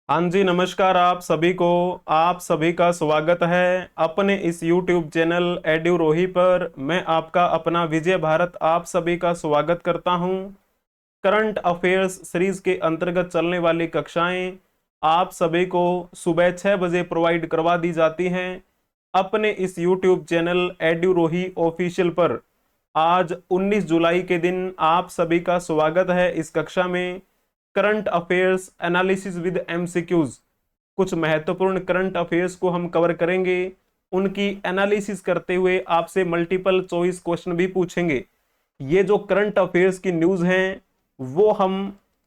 हाँ जी, नमस्कार आप सभी का स्वागत है अपने इस YouTube चैनल एड्यूरोही पर। मैं आपका अपना विजय भारत आप सभी का स्वागत करता हूं। करंट अफेयर्स सीरीज के अंतर्गत चलने वाली कक्षाएं आप सभी को सुबह 6 बजे प्रोवाइड करवा दी जाती हैं अपने इस YouTube चैनल एड्यूरोही ऑफिशियल पर। आज 19 जुलाई के दिन आप सभी का स्वागत है इस कक्षा में। Current affairs analysis with MCQs, कुछ महत्वपूर्ण करंट अफेयर्स को हम कवर करेंगे। उनकी एनालिसिस करते हुए आपसे मल्टीपल चॉइस क्वेश्चन भी पूछेंगे। ये जो करंट अफेयर्स की न्यूज हैं वो हम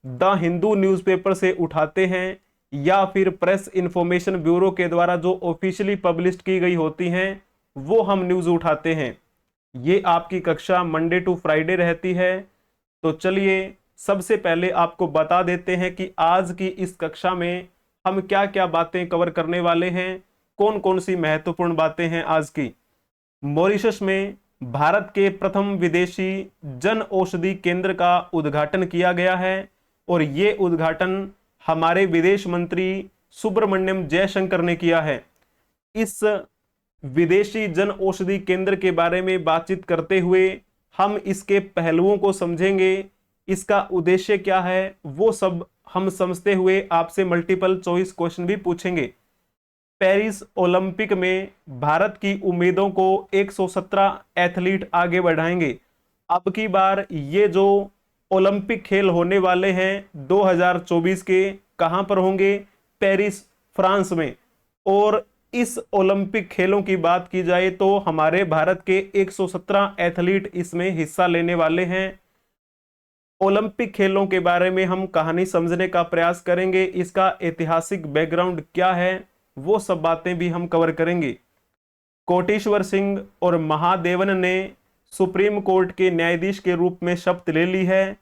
द हिंदू न्यूज़पेपर से उठाते हैं या फिर प्रेस इंफॉर्मेशन ब्यूरो के द्वारा जो ऑफिशियली पब्लिश की गई होती हैं वो हम न्यूज उठाते हैं। ये आपकी कक्षा मंडे टू फ्राइडे रहती है। तो चलिए सबसे पहले आपको बता देते हैं कि आज की इस कक्षा में हम क्या क्या बातें कवर करने वाले हैं, कौन कौन सी महत्वपूर्ण बातें हैं आज की। मॉरिशस में भारत के प्रथम विदेशी जन औषधि केंद्र का उद्घाटन किया गया है और ये उद्घाटन हमारे विदेश मंत्री सुब्रमण्यम जयशंकर ने किया है। इस विदेशी जन औषधि केंद्र के बारे में बातचीत करते हुए हम इसके पहलुओं को समझेंगे, इसका उद्देश्य क्या है वो सब हम समझते हुए आपसे मल्टीपल चॉइस क्वेश्चन भी पूछेंगे। पेरिस ओलंपिक में भारत की उम्मीदों को 117 एथलीट आगे बढ़ाएंगे। अब की बार ये जो ओलंपिक खेल होने वाले हैं 2024 के, कहां पर होंगे? पेरिस, फ्रांस में। और इस ओलंपिक खेलों की बात की जाए तो हमारे भारत के 117 एथलीट इसमें हिस्सा लेने वाले हैं। ओलंपिक खेलों के बारे में हम कहानी समझने का प्रयास करेंगे, इसका ऐतिहासिक बैकग्राउंड क्या है वो सब बातें भी हम कवर करेंगे। कोटेश्वर सिंह और महादेवन ने सुप्रीम कोर्ट के न्यायाधीश के रूप में शपथ ले ली है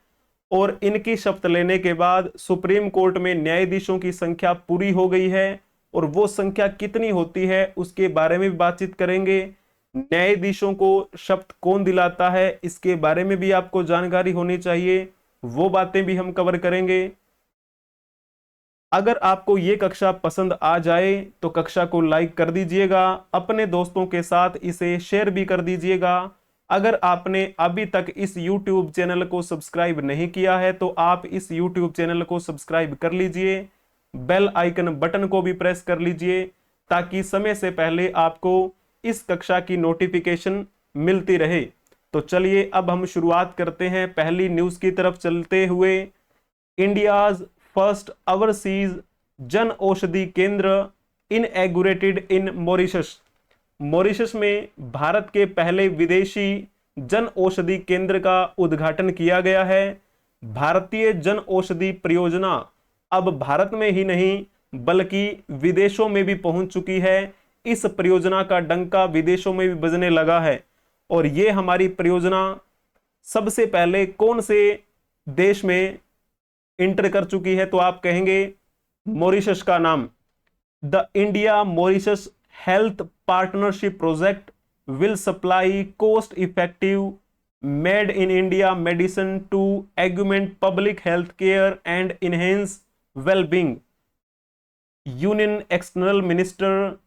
और इनकी शपथ लेने के बाद सुप्रीम कोर्ट में न्यायाधीशों की संख्या पूरी हो गई है और वो संख्या कितनी होती है उसके बारे में भी बातचीत करेंगे। न्यायाधीशों को शपथ कौन दिलाता है इसके बारे में भी आपको जानकारी होनी चाहिए, वो बातें भी हम कवर करेंगे। अगर आपको ये कक्षा पसंद आ जाए तो कक्षा को लाइक कर दीजिएगा, अपने दोस्तों के साथ इसे शेयर भी कर दीजिएगा। अगर आपने अभी तक इस YouTube चैनल को सब्सक्राइब नहीं किया है तो आप इस YouTube चैनल को सब्सक्राइब कर लीजिए, बेल आइकन बटन को भी प्रेस कर लीजिए ताकि समय से पहले आपको इस कक्षा की नोटिफिकेशन मिलती रहे। तो चलिए अब हम शुरुआत करते हैं पहली न्यूज की तरफ चलते हुए। India's first overseas Jan Aushadhi केंद्र इनएगुरेटेड इन मॉरिशस। मॉरिशस में भारत के पहले विदेशी जन औषधि केंद्र का उद्घाटन किया गया है। भारतीय जन औषधि परियोजना अब भारत में ही नहीं बल्कि विदेशों में भी पहुंच चुकी है। इस परियोजना का डंका विदेशों में भी बजने लगा है और ये हमारी परियोजना सबसे पहले कौन से देश में इंटर कर चुकी है? तो आप कहेंगे मॉरिशस का नाम। The India Mauritius health partnership project will supply cost effective made in India medicine to augment public health care and enhance wellbeing. Union external minister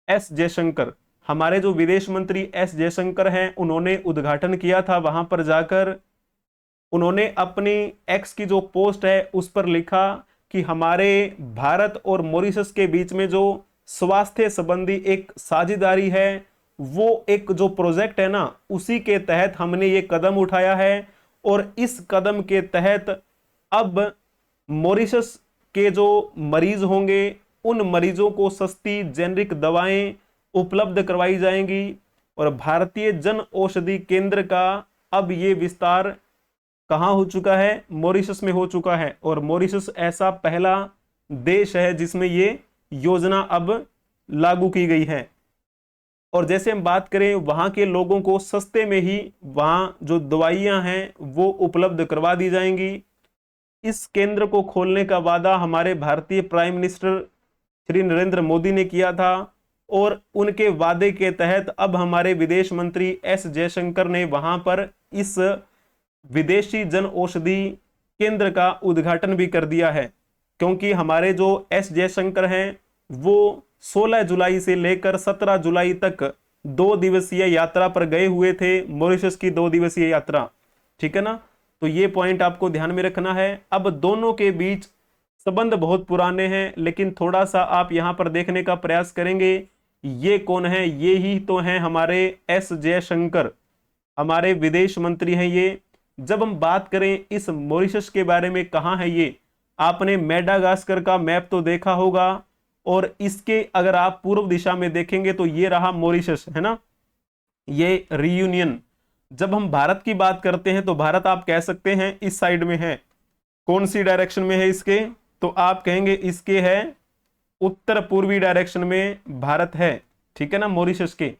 S Jaishankar, हमारे जो विदेश मंत्री एस जयशंकर हैं, उन्होंने उद्घाटन किया था। वहां पर जाकर उन्होंने अपनी एक्स की जो पोस्ट है उस पर लिखा कि हमारे भारत और मॉरिशस के बीच में जो स्वास्थ्य संबंधी एक साझेदारी है, वो एक जो प्रोजेक्ट है ना, उसी के तहत हमने ये कदम उठाया है और इस कदम के तहत अब मॉरिशस के जो मरीज होंगे उन मरीजों को सस्ती जेनरिक दवाएं उपलब्ध करवाई जाएंगी और भारतीय जन औषधि केंद्र का अब ये विस्तार कहां हो चुका है? मॉरिशस में हो चुका है। और मॉरिशस ऐसा पहला देश है जिसमें ये योजना अब लागू की गई है। और जैसे हम बात करें वहां के लोगों को सस्ते में ही वहां जो दवाइयां हैं वो उपलब्ध करवा दी जाएंगी। इस केंद्र को खोलने का वादा हमारे भारतीय प्राइम मिनिस्टर श्री नरेंद्र मोदी ने किया था और उनके वादे के तहत अब हमारे विदेश मंत्री एस जयशंकर ने वहां पर इस विदेशी जन औषधि केंद्र का उद्घाटन भी कर दिया है। क्योंकि हमारे जो एस जयशंकर हैं वो 16 जुलाई से लेकर 17 जुलाई तक 2 दिवसीय यात्रा पर गए हुए थे, मॉरिशस की 2 दिवसीय यात्रा। ठीक है ना, तो ये पॉइंट आपको ध्यान में रखना है। अब दोनों के बीच संबंध बहुत पुराने हैं, लेकिन थोड़ा सा आप यहां पर देखने का प्रयास करेंगे, ये कौन है? ये ही तो हैं हमारे एस जयशंकर, हमारे विदेश मंत्री हैं ये। जब हम बात करें इस मॉरिशस के बारे में, कहां है ये? आपने मेडागास्कर का मैप तो देखा होगा, और इसके अगर आप पूर्व दिशा में देखेंगे तो ये रहा मॉरिशस, है ना, ये रियूनियन। जब हम भारत की बात करते हैं तो भारत आप कह सकते हैं इस साइड में है। कौन सी डायरेक्शन में है इसके? तो आप कहेंगे इसके है उत्तर पूर्वी डायरेक्शन में भारत है। ठीक है ना, मॉरिशस के।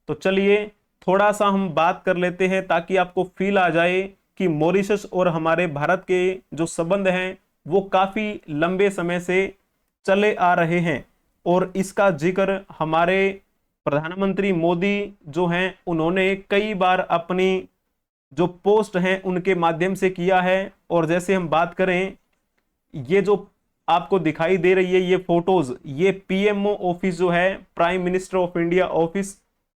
तो चलिए थोड़ा सा हम बात कर लेते हैं ताकि आपको फील आ जाए कि मॉरिशस और हमारे भारत के जो संबंध हैं वो काफी लंबे समय से चले आ रहे हैं, और इसका जिक्र हमारे प्रधानमंत्री मोदी जो हैं उन्होंने कई बार अपनी जो पोस्ट हैं उनके माध्यम से किया है। और जैसे हम बात करें, ये जो आपको दिखाई दे रही है ये फोटोज, ये पीएमओ ऑफिस जो है, prime minister of India office,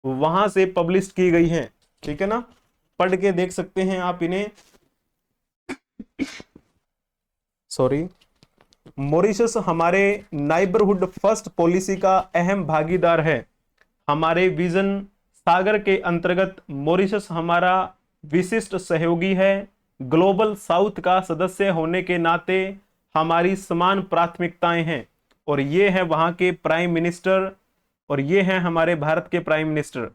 वहां से पब्लिश की गई है। ठीक है ना, पढ़ के देख सकते हैं आप इन्हें। सॉरी, मॉरिशस हमारे नाइबरहुड फर्स्ट पॉलिसी का अहम भागीदार है। हमारे विजन सागर के अंतर्गत मॉरिशस हमारा विशिष्ट सहयोगी है। ग्लोबल साउथ का सदस्य होने के नाते हमारी समान प्राथमिकताएं हैं। और ये है वहां के प्राइम मिनिस्टर, और ये हैं हमारे भारत के प्राइम मिनिस्टर।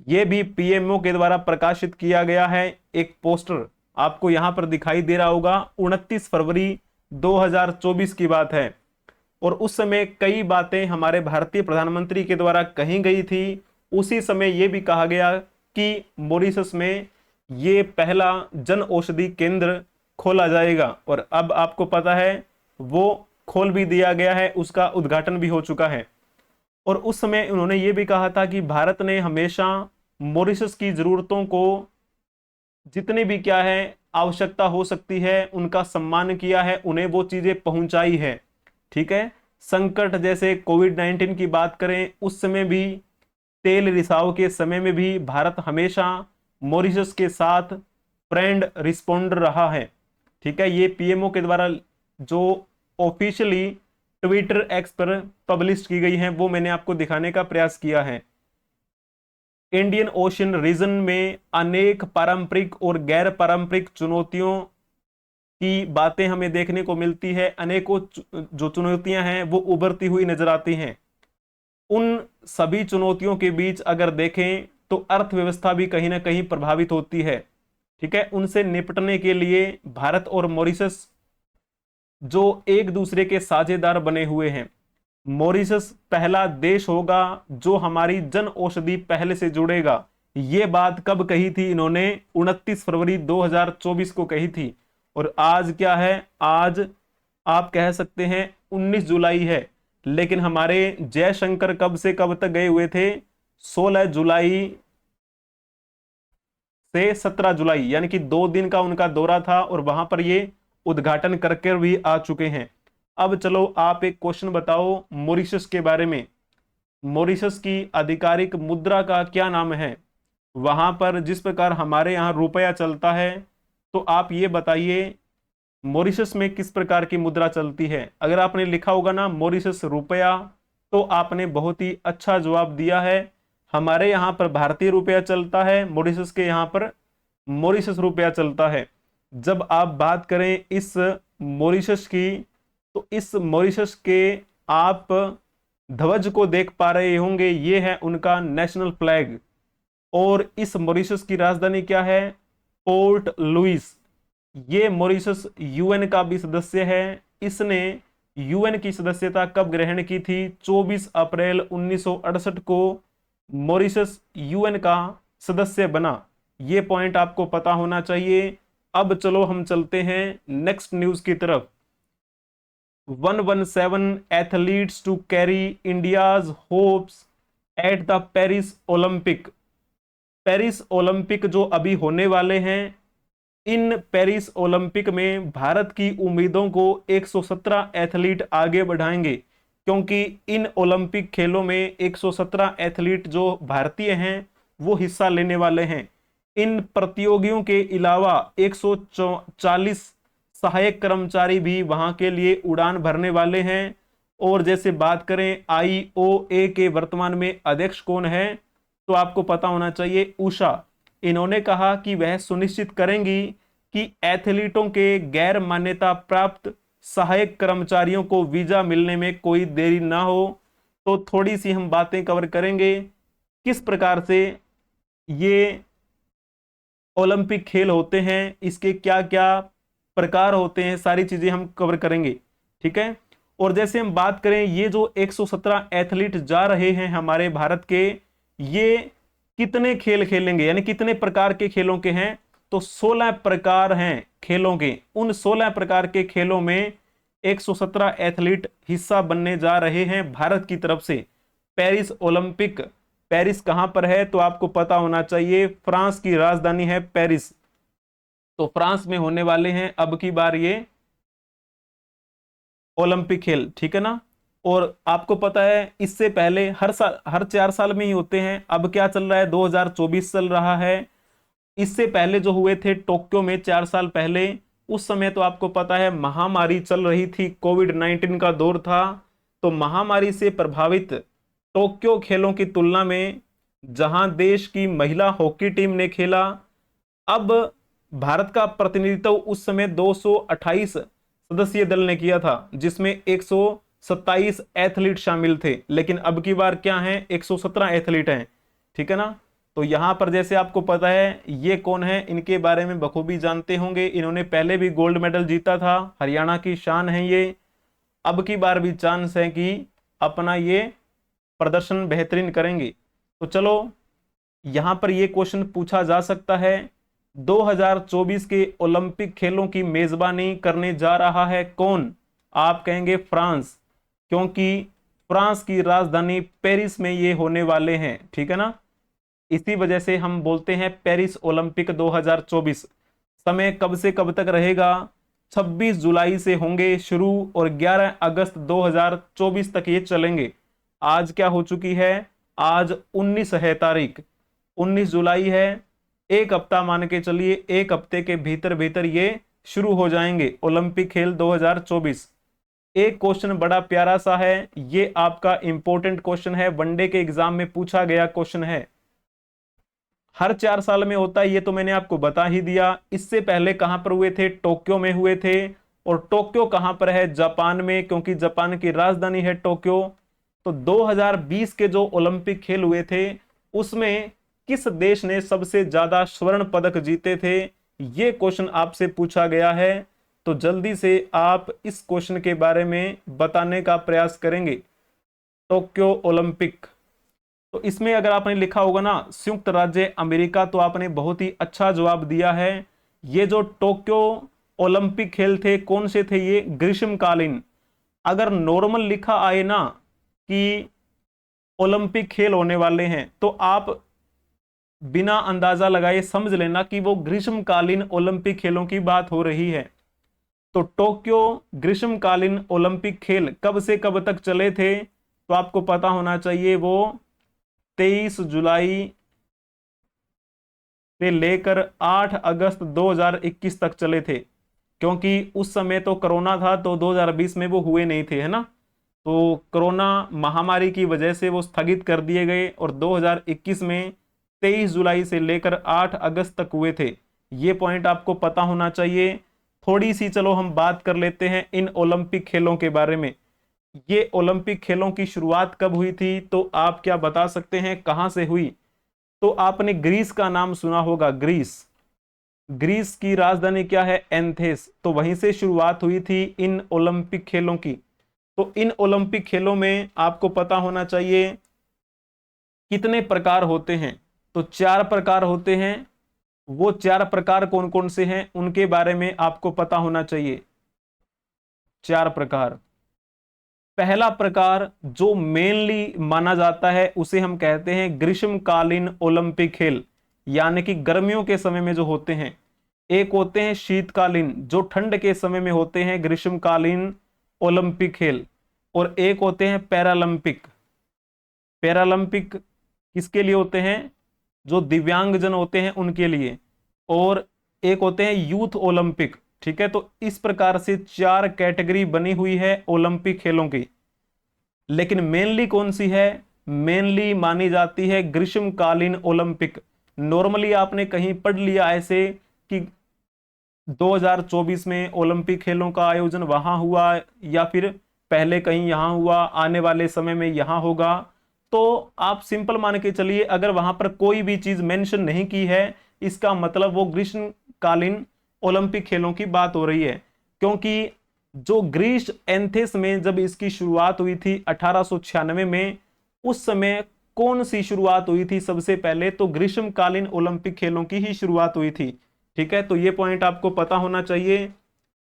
ये भी पीएमओ के द्वारा प्रकाशित किया गया है एक पोस्टर, आपको यहां पर दिखाई दे रहा होगा। 29 फरवरी 2024 की बात है, और उस समय कई बातें हमारे भारतीय प्रधानमंत्री के द्वारा कही गई थी। उसी समय यह भी कहा गया कि मॉरिशस में ये पहला जन औषधि केंद्र खोला जाएगा, और अब आपको पता है वो खोल भी दिया गया है, उसका उद्घाटन भी हो चुका है। और उस समय उन्होंने ये भी कहा था कि भारत ने हमेशा मॉरिशस की जरूरतों को, जितनी भी क्या है आवश्यकता हो सकती है, उनका सम्मान किया है, उन्हें वो चीजें पहुंचाई है। ठीक है, संकट जैसे कोविड-19 की बात करें, उस समय भी, तेल रिसाव के समय में भी भारत हमेशा मॉरिशस के साथ फ्रेंड रिस्पॉन्डर रहा है। ठीक है, ये पीएमओ के द्वारा जो ऑफिशियली ट्विटर एक्स पर पब्लिश की गई है वो मैंने आपको दिखाने का प्रयास किया है। इंडियन ओशन रीजन में अनेक पारंपरिक और गैर पारंपरिक चुनौतियों की बातें हमें देखने को मिलती है। अनेकों जो चुनौतियां हैं वो उभरती हुई नजर आती हैं। उन सभी चुनौतियों के बीच अगर देखें तो अर्थव्यवस्था भी कहीं ना कहीं प्रभावित होती है। ठीक है, उनसे निपटने के लिए भारत और मॉरिशस जो एक दूसरे के साझेदार बने हुए हैं। मॉरिशस पहला देश होगा जो हमारी जन औषधि पहले से जुड़ेगा। ये बात कब कही थी इन्होंने? 29 फरवरी 2024 को कही थी। और आज क्या है? आज आप कह सकते हैं 19 जुलाई है, लेकिन हमारे जयशंकर कब से कब तक गए हुए थे? 16 जुलाई से 17 जुलाई, यानी कि 2 दिन का उनका दौरा था, और वहां पर ये उद्घाटन करके भी आ चुके हैं। अब चलो आप एक क्वेश्चन बताओ मॉरिशस के बारे में। मॉरिशस की आधिकारिक मुद्रा का क्या नाम है? वहां पर जिस प्रकार हमारे यहाँ रुपया चलता है, तो आप ये बताइए मॉरिशस में किस प्रकार की मुद्रा चलती है? अगर आपने लिखा होगा ना मॉरिशस रुपया, तो आपने बहुत ही अच्छा जवाब दिया है। हमारे यहाँ पर भारतीय रुपया चलता है, मॉरिशस के यहाँ पर मॉरिशस रुपया चलता है। जब आप बात करें इस मॉरिशस की, तो इस मॉरिशस के आप ध्वज को देख पा रहे होंगे, ये है उनका नेशनल फ्लैग। और इस मॉरिशस की राजधानी क्या है? Port Louis. ये मॉरिशस यूएन का भी सदस्य है। इसने यूएन की सदस्यता कब ग्रहण की थी? 24 अप्रैल 1968 को मॉरिशस यूएन का सदस्य बना। ये पॉइंट आपको पता होना चाहिए। अब चलो हम चलते हैं नेक्स्ट न्यूज की तरफ। 117 athletes to carry India's hopes at the Paris Olympic. Paris Olympic जो अभी होने वाले हैं, इन पेरिस ओलंपिक में भारत की उम्मीदों को 117 एथलीट आगे बढ़ाएंगे, क्योंकि इन ओलंपिक खेलों में 117 एथलीट जो भारतीय हैं वो हिस्सा लेने वाले हैं। इन प्रतियोगियों के अलावा 140 सहायक कर्मचारी भी वहां के लिए उड़ान भरने वाले हैं। और जैसे बात करें आईओए के वर्तमान में अध्यक्ष कौन है, तो आपको पता होना चाहिए उषा। इन्होंने कहा कि वह सुनिश्चित करेंगी कि एथलीटों के गैर मान्यता प्राप्त सहायक कर्मचारियों को वीजा मिलने में कोई देरी ना हो। तो थोड़ी सी हम बातें कवर करेंगे किस प्रकार से ये ओलंपिक खेल होते हैं, इसके क्या क्या प्रकार होते हैं, सारी चीजें हम कवर करेंगे। ठीक है। और जैसे हम बात करें ये जो 117 एथलीट जा रहे हैं हमारे भारत के, ये कितने खेल खेलेंगे, यानी कितने प्रकार के खेलों के हैं, तो 16 प्रकार हैं खेलों के। उन 16 प्रकार के खेलों में 117 एथलीट हिस्सा बनने जा रहे हैं भारत की तरफ से। पेरिस ओलंपिक, पेरिस कहां पर है तो आपको पता होना चाहिए, फ्रांस की राजधानी है पेरिस। तो फ्रांस में होने वाले हैं अब की बार ये ओलंपिक खेल। ठीक है ना। और आपको पता है इससे पहले हर साल, हर 4 साल में ही होते हैं। अब क्या चल रहा है, 2024 चल रहा है। इससे पहले जो हुए थे टोक्यो में 4 साल पहले, उस समय तो आपको पता है महामारी चल रही थी, कोविड-19 का दौर था। तो महामारी से प्रभावित टोक्यो खेलों की तुलना में जहां देश की महिला हॉकी टीम ने खेला, अब भारत का प्रतिनिधित्व उस समय 228 सदस्यीय दल ने किया था, जिसमें 127 एथलीट शामिल थे। लेकिन अब की बार क्या है, 117 एथलीट हैं। ठीक है ना। तो यहां पर जैसे आपको पता है ये कौन है, इनके बारे में बखूबी जानते होंगे। इन्होंने पहले भी गोल्ड मेडल जीता था, हरियाणा की शान है ये। अब की बार भी चांस है कि अपना ये प्रदर्शन बेहतरीन करेंगे। तो चलो यहां पर ये क्वेश्चन पूछा जा सकता है, 2024 के ओलंपिक खेलों की मेजबानी करने जा रहा है कौन? आप कहेंगे फ्रांस, क्योंकि फ्रांस की राजधानी पेरिस में ये होने वाले हैं। ठीक है ना। इसी वजह से हम बोलते हैं पेरिस ओलंपिक 2024। समय कब से कब तक रहेगा, 26 जुलाई से होंगे शुरू और 11 अगस्त 2024 तक ये चलेंगे। आज क्या हो चुकी है, आज 19 है तारीख, 19 जुलाई है। एक हफ्ता मान के चलिए, एक हफ्ते के भीतर भीतर ये शुरू हो जाएंगे ओलंपिक खेल 2024। एक क्वेश्चन बड़ा प्यारा सा है, ये आपका इंपॉर्टेंट क्वेश्चन है, वनडे के एग्जाम में पूछा गया क्वेश्चन है। हर 4 साल में होता है, ये तो मैंने आपको बता ही दिया। इससे पहले कहां पर हुए थे, टोक्यो में हुए थे। और टोक्यो कहां पर है, जापान में, क्योंकि जापान की राजधानी है टोक्यो। तो 2020 के जो ओलंपिक खेल हुए थे उसमें किस देश ने सबसे ज्यादा स्वर्ण पदक जीते थे, ये क्वेश्चन आपसे पूछा गया है। तो जल्दी से आप इस क्वेश्चन के बारे में बताने का प्रयास करेंगे। टोक्यो ओलंपिक, तो इसमें अगर आपने लिखा होगा ना संयुक्त राज्य अमेरिका, तो आपने बहुत ही अच्छा जवाब दिया है। ये जो टोक्यो ओलंपिक खेल थे कौन से थे, ये ग्रीष्मकालीन। अगर नॉर्मल लिखा आए ना कि ओलंपिक खेल होने वाले हैं, तो आप बिना अंदाजा लगाए समझ लेना कि वो ग्रीष्मकालीन ओलंपिक खेलों की बात हो रही है। तो टोक्यो ग्रीष्मकालीन ओलंपिक खेल कब से कब तक चले थे, तो आपको पता होना चाहिए वो 23 जुलाई से लेकर 8 अगस्त 2021 तक चले थे। क्योंकि उस समय तो कोरोना था, तो 2020 में वो हुए नहीं थे, है ना। तो कोरोना महामारी की वजह से वो स्थगित कर दिए गए और 2021 में 23 जुलाई से लेकर 8 अगस्त तक हुए थे। ये पॉइंट आपको पता होना चाहिए। थोड़ी सी चलो हम बात कर लेते हैं इन ओलंपिक खेलों के बारे में। ये ओलंपिक खेलों की शुरुआत कब हुई थी, तो आप क्या बता सकते हैं कहां से हुई? तो आपने ग्रीस का नाम सुना होगा, ग्रीस। ग्रीस की राजधानी क्या है, एथेंस। तो वहीं से शुरुआत हुई थी इन ओलंपिक खेलों की। तो इन ओलंपिक खेलों में आपको पता होना चाहिए कितने प्रकार होते हैं, तो 4 प्रकार होते हैं। वो 4 प्रकार कौन कौन से हैं उनके बारे में आपको पता होना चाहिए। 4 प्रकार। पहला प्रकार जो मेनली माना जाता है उसे हम कहते हैं ग्रीष्मकालीन ओलंपिक खेल, यानी कि गर्मियों के समय में जो होते हैं। एक होते हैं शीतकालीन, जो ठंड के समय में होते हैं, ग्रीष्मकालीन ओलंपिक खेल। और एक होते हैं पैरालंपिक। पैरालंपिक किसके लिए होते हैं? जो दिव्यांगजन होते हैं उनके लिए। और एक होते हैं यूथ ओलंपिक। ठीक है, तो इस प्रकार से 4 कैटेगरी बनी हुई है ओलंपिक खेलों की। लेकिन मेनली कौन सी है? मेनली मानी जाती है ग्रीष्मकालीन ओलंपिक। नॉर्मली आपने कहीं पढ़ लिया ऐसे कि 2024 में ओलंपिक खेलों का आयोजन वहां हुआ, या फिर पहले कहीं यहां हुआ, आने वाले समय में यहां होगा। तो आप सिंपल मान के चलिए, अगर वहां पर कोई भी चीज मेंशन नहीं की है, इसका मतलब वो ग्रीष्मकालीन ओलंपिक खेलों की बात हो रही है। क्योंकि जो ग्रीस एथेंस में जब इसकी शुरुआत हुई थी 1896 में, उस समय कौन सी शुरुआत हुई थी? सबसे पहले तो ग्रीष्मकालीन ओलंपिक खेलों की ही शुरुआत हुई थी। ठीक है, तो ये पॉइंट आपको पता होना चाहिए।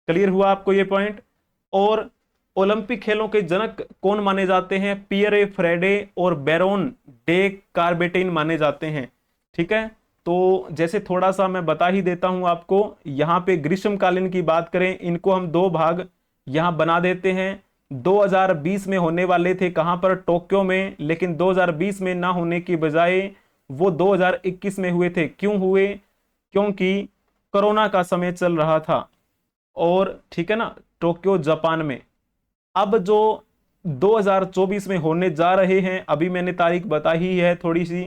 क्लियर हुआ आपको ये पॉइंट? और ओलंपिक खेलों के जनक कौन माने जाते हैं? पियरे फ्रेडे और बैरोन डे कार्बेटिन माने जाते हैं। ठीक है, तो जैसे थोड़ा सा मैं बता ही देता हूं आपको। यहां पे ग्रीष्मकालीन की बात करें, इनको हम 2 भाग यहां बना देते हैं। 2020 में होने वाले थे कहां पर? टोक्यो में। लेकिन 2020 में ना होने की बजाय वो 2021 में हुए थे। क्यों हुए? क्योंकि कोरोना का समय चल रहा था। और ठीक है ना, टोक्यो जापान में। अब जो 2024 में होने जा रहे हैं, अभी मैंने तारीख बता ही है थोड़ी सी।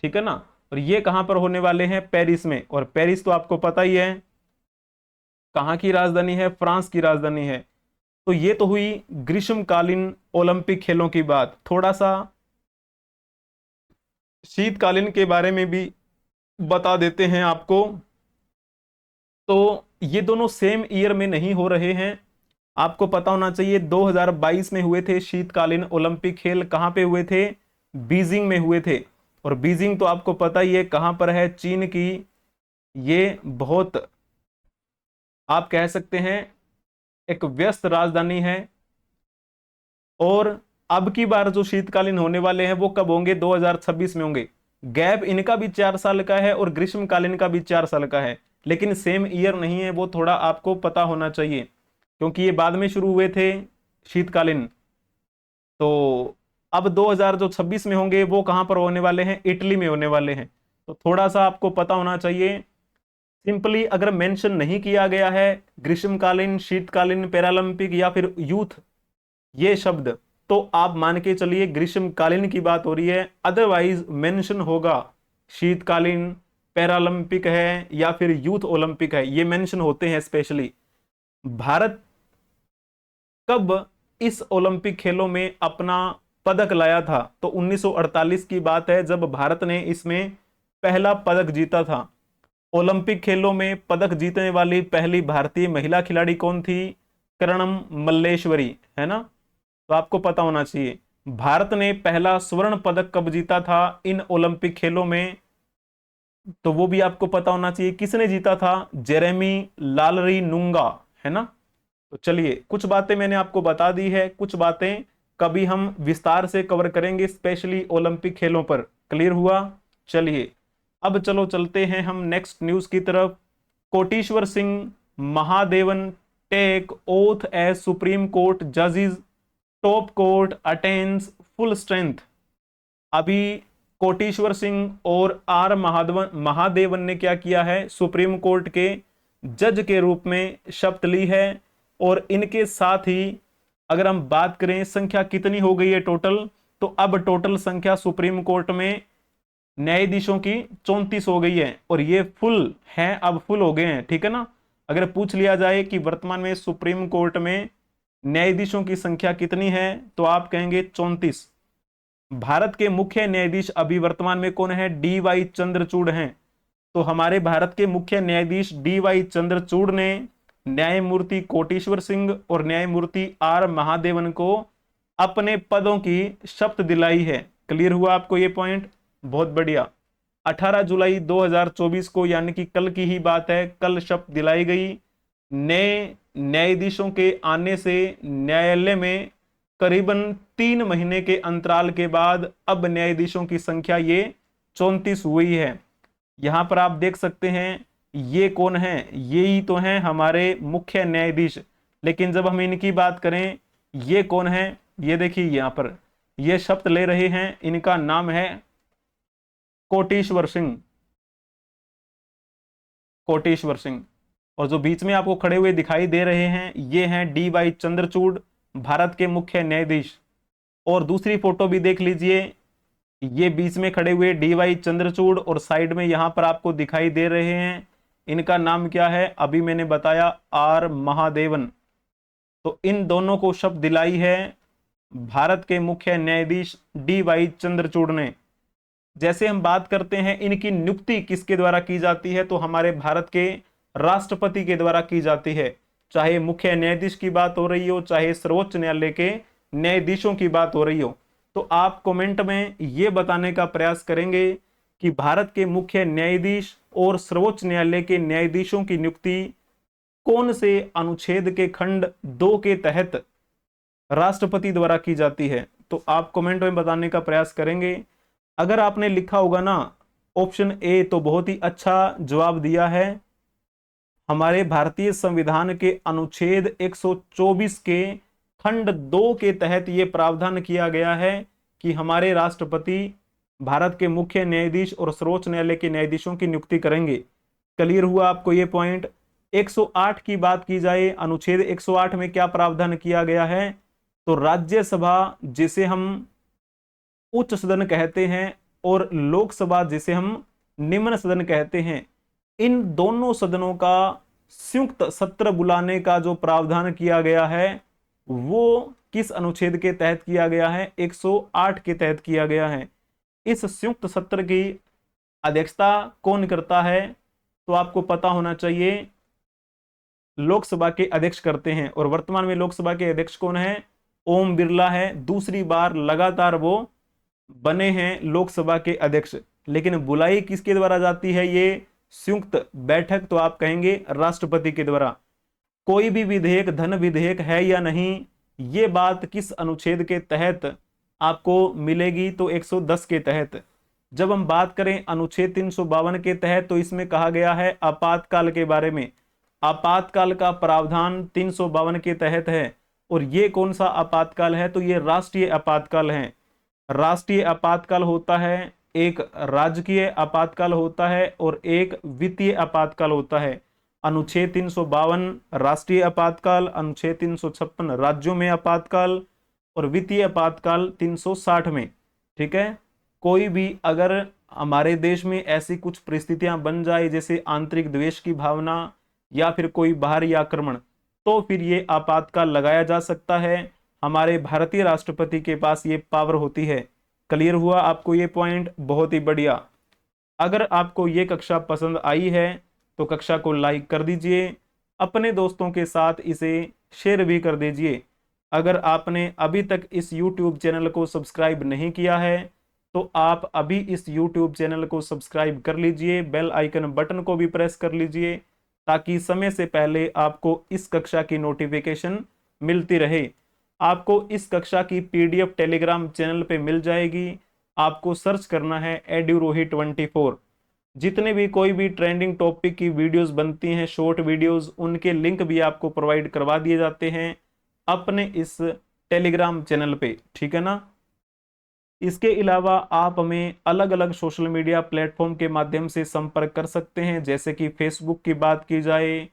ठीक है ना, और ये कहां पर होने वाले हैं? पेरिस में। और पेरिस तो आपको पता ही है कहां की राजधानी है? फ्रांस की राजधानी है। तो ये तो हुई ग्रीष्मकालीन ओलंपिक खेलों की बात। थोड़ा सा शीतकालीन के बारे में भी बता देते हैं आपको। तो ये दोनों सेम ईयर में नहीं हो रहे हैं। आपको पता होना चाहिए 2022 में हुए थे शीतकालीन ओलंपिक खेल। कहां पे हुए थे? बीजिंग में हुए थे। और बीजिंग तो आपको पता ही है कहां पर है? चीन की ये बहुत, आप कह सकते हैं, एक व्यस्त राजधानी है। और अब की बार जो शीतकालीन होने वाले हैं वो कब होंगे? 2026 में होंगे। गैप इनका भी 4 साल का है और ग्रीष्मकालीन का भी 4 साल का है, लेकिन सेम ईयर नहीं है। वो थोड़ा आपको पता होना चाहिए, क्योंकि ये बाद में शुरू हुए थे शीतकालीन। तो अब 2026 में होंगे, वो कहां पर होने वाले हैं? इटली में होने वाले हैं। तो थोड़ा सा आपको पता होना चाहिए। सिंपली अगर मेंशन नहीं किया गया है ग्रीष्मकालीन, शीतकालीन, पैरालंपिक या फिर यूथ ये शब्द, तो आप मान के चलिए ग्रीष्मकालीन की बात हो रही है। अदरवाइज मेंशन होगा शीतकालीन, पैरालंपिक है या फिर यूथ ओलंपिक है, ये मेंशन होते हैं स्पेशली। भारत कब इस ओलंपिक खेलों में अपना पदक लाया था? तो 1948 की बात है, जब भारत ने इसमें पहला पदक जीता था। ओलंपिक खेलों में पदक जीतने वाली पहली भारतीय महिला खिलाड़ी कौन थी? कर्णम मल्लेश्वरी, है ना? तो आपको पता होना चाहिए। भारत ने पहला स्वर्ण पदक कब जीता था इन ओलंपिक खेलों में? तो वो भी आपको पता होना चाहिए। किसने जीता था? जेरेमी लालरी नुंगा, है ना? तो चलिए, कुछ बातें मैंने आपको बता दी है, कुछ बातें कभी हम विस्तार से कवर करेंगे, स्पेशली ओलंपिक खेलों पर। क्लियर हुआ? चलिए, अब चलो चलते हैं हम नेक्स्ट न्यूज की तरफ। Koteshwar Singh Mahadevan take oath as supreme court जजेस, top court attains full strength. अभी कोटेश्वर सिंह और आर महादेवन ने क्या किया है? सुप्रीम कोर्ट के जज के रूप में शपथ ली है। और इनके साथ ही अगर हम बात करें संख्या कितनी हो गई है टोटल, तो अब टोटल संख्या सुप्रीम कोर्ट में न्यायाधीशों की 34 हो गई है। और ये फुल हैं, अब फुल हो गए हैं। ठीक है ना? अगर पूछ लिया जाए कि वर्तमान में सुप्रीम कोर्ट में न्यायाधीशों की संख्या कितनी है, तो आप कहेंगे 34। भारत के मुख्य न्यायाधीश अभी वर्तमान में कौन है? DY चंद्रचूड़ हैं। तो हमारे भारत के मुख्य न्यायाधीश DY चंद्रचूड़ ने न्यायमूर्ति कोटेश्वर सिंह और न्यायमूर्ति R महादेवन को अपने पदों की शपथ दिलाई है। क्लियर हुआ आपको ये पॉइंट? बहुत बढ़िया। 18 जुलाई 2024 को, यानी कि कल की ही बात है, कल शपथ दिलाई गई। नए न्यायाधीशों के आने से न्यायालय में करीबन 3 महीने के अंतराल के बाद अब न्यायाधीशों की संख्या ये 34 हुई है। यहां पर आप देख सकते हैं, ये कौन है? ये ही तो हैं हमारे मुख्य न्यायाधीश। लेकिन जब हम इनकी बात करें, ये कौन है? ये देखिए यहां पर ये शपथ ले रहे हैं, इनका नाम है कोटेश्वर सिंह। कोटेश्वर सिंह। और जो बीच में आपको खड़े हुए दिखाई दे रहे हैं, ये हैं DY चंद्रचूड़, भारत के मुख्य न्यायाधीश। और दूसरी फोटो भी देख लीजिए, ये बीच में खड़े हुए DY चंद्रचूड़ और साइड में यहां पर आपको दिखाई दे रहे हैं, इनका नाम क्या है? अभी मैंने बताया, R महादेवन। तो इन दोनों को शपथ दिलाई है भारत के मुख्य न्यायाधीश DY चंद्रचूड़ ने। जैसे हम बात करते हैं इनकी नियुक्ति किसके द्वारा की जाती है, तो हमारे भारत के राष्ट्रपति के द्वारा की जाती है। चाहे मुख्य न्यायाधीश की बात हो रही हो, चाहे सर्वोच्च न्यायालय के न्यायाधीशों की बात हो रही हो, तो आप कमेंट में ये बताने का प्रयास करेंगे कि भारत के मुख्य न्यायाधीश और सर्वोच्च न्यायालय के न्यायाधीशों की नियुक्ति कौन से अनुच्छेद के खंड 2 के तहत राष्ट्रपति द्वारा की जाती है। तो आप कमेंट में बताने का प्रयास करेंगे। अगर आपने लिखा होगा ना ऑप्शन ए, तो बहुत ही अच्छा जवाब दिया है। हमारे भारतीय संविधान के अनुच्छेद 124 के खंड 2 के तहत यह प्रावधान किया गया है कि हमारे राष्ट्रपति भारत के मुख्य न्यायाधीश और सर्वोच्च न्यायालय के न्यायाधीशों की नियुक्ति करेंगे। क्लियर हुआ आपको ये पॉइंट? 108 की बात की जाए, अनुच्छेद 108 में क्या प्रावधान किया गया है? तो राज्यसभा जिसे हम उच्च सदन कहते हैं और लोकसभा जिसे हम निम्न सदन कहते हैं, इन दोनों सदनों का संयुक्त सत्र बुलाने का जो प्रावधान किया गया है वो किस अनुच्छेद के तहत किया गया है? 108 के तहत किया गया है। इस संयुक्त सत्र की अध्यक्षता कौन करता है? तो आपको पता होना चाहिए, लोकसभा के अध्यक्ष करते हैं। और वर्तमान में लोकसभा के अध्यक्ष कौन है? ओम बिरला है। दूसरी बार लगातार वो बने हैं लोकसभा के अध्यक्ष। लेकिन बुलाई किसके द्वारा जाती है? ये संयुक्त बैठक, तो आप कहेंगे राष्ट्रपति के द्वारा। कोई भी विधेयक धन विधेयक है या नहीं, ये बात किस अनुच्छेद के तहत आपको मिलेगी? तो 110 के तहत। जब हम बात करें अनुच्छेद 352 के तहत, तो इसमें कहा गया है आपातकाल के बारे में। आपातकाल का प्रावधान 352 के तहत है। और ये कौन सा आपातकाल है? तो ये राष्ट्रीय आपातकाल है। राष्ट्रीय आपातकाल होता है, एक राजकीय आपातकाल होता है और एक वित्तीय आपातकाल होता है। अनुच्छेद 352 राष्ट्रीय आपातकाल, अनुच्छेद 356 राज्यों में आपातकाल और वित्तीय आपातकाल 360 में। ठीक है, कोई भी अगर हमारे देश में ऐसी कुछ परिस्थितियां बन जाए, जैसे आंतरिक द्वेष की भावना या फिर कोई बाहरी आक्रमण, तो फिर ये आपातकाल लगाया जा सकता है। हमारे भारतीय राष्ट्रपति के पास ये पावर होती है। क्लियर हुआ आपको ये पॉइंट? बहुत ही बढ़िया। अगर आपको ये कक्षा पसंद आई है तो कक्षा को लाइक कर दीजिए, अपने दोस्तों के साथ इसे शेयर भी कर दीजिए। अगर आपने अभी तक इस YouTube चैनल को सब्सक्राइब नहीं किया है तो आप अभी इस YouTube चैनल को सब्सक्राइब कर लीजिए, बेल आइकन बटन को भी प्रेस कर लीजिए, ताकि समय से पहले आपको इस कक्षा की नोटिफिकेशन मिलती रहे। आपको इस कक्षा की PDF टेलीग्राम चैनल पे मिल जाएगी। आपको सर्च करना है एड्यूरोही 24। जितने भी कोई भी ट्रेंडिंग टॉपिक की वीडियोस बनती हैं, शॉर्ट वीडियोस, उनके लिंक भी आपको प्रोवाइड करवा दिए जाते हैं अपने इस टेलीग्राम चैनल पे। ठीक है ना? इसके अलावा आप हमें अलग अलग सोशल मीडिया प्लेटफॉर्म के माध्यम से संपर्क कर सकते हैं। जैसे कि फेसबुक की बात की जाए,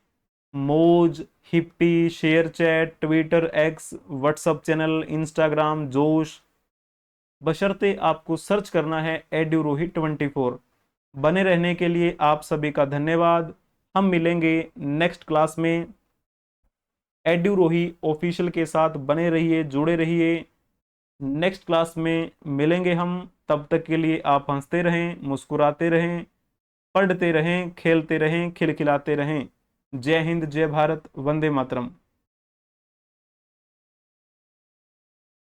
मौज, hippie, share chat, Twitter, x, WhatsApp channel, Instagram, जोश, बशर्ते आपको सर्च करना है एड्यूरोही 24। बने रहने के लिए आप सभी का धन्यवाद। हम मिलेंगे नेक्स्ट क्लास में। एड्यूरोही ऑफिशियल के साथ बने रहिए, जुड़े रहिए। नेक्स्ट क्लास में मिलेंगे हम। तब तक के लिए आप हंसते रहें, मुस्कुराते रहें, पढ़ते रहें, खेलते रहें, खिलखिलाते रहें। जय हिंद, जय भारत, वंदे मातरम।